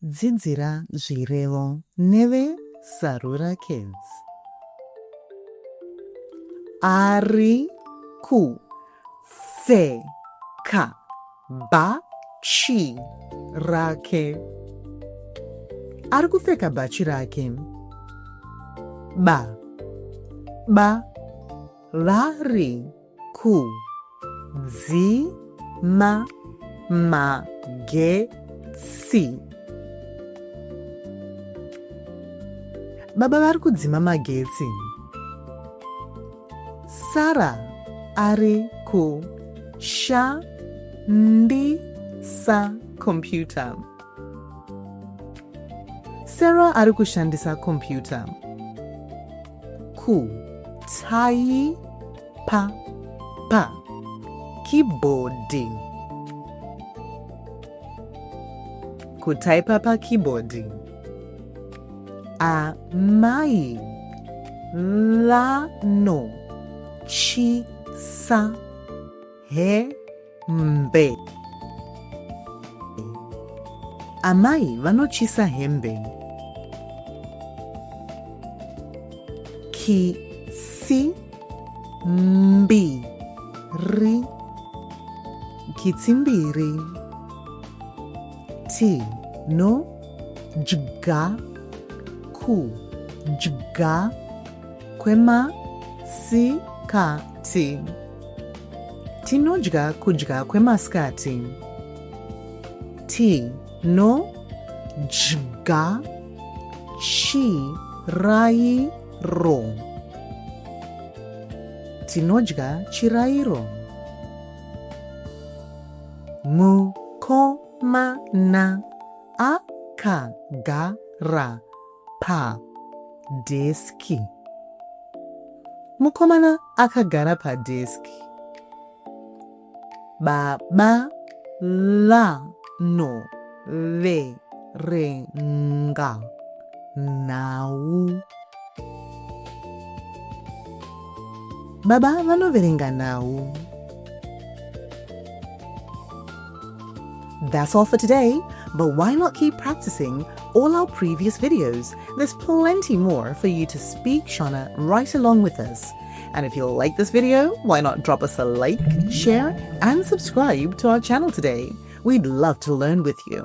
Zinzira Girelo Neve Sarura Kids. Ari ku fe ka ba chi rake. Argu fe ka ba chi rake. Ba lari ku zi ma ge si. Baba vari kudzima magetsi. Sara ari kushandisa computer. Sarah ari kushandisa computer. Kutaipa keyboard. Kutaipa pa keyboard. Amai lano chisa hembe. Amai vanochisa hembe. Kitsimbiri. Ti no jga kujga kwema sikati. Tinojga kujga kwema skati. Ti no jga chirairo. Tinojga chirairo. Mukomana akagara pa deski. Mukomana akagara pa deski. Baba lano verenga nau. Baba vanoverenga nau. That's all for today, but why not keep practicing all our previous videos? There's plenty more for you to speak Shona right along with us. And if you like this video, why not drop us a like, share, and subscribe to our channel today? We'd love to learn with you.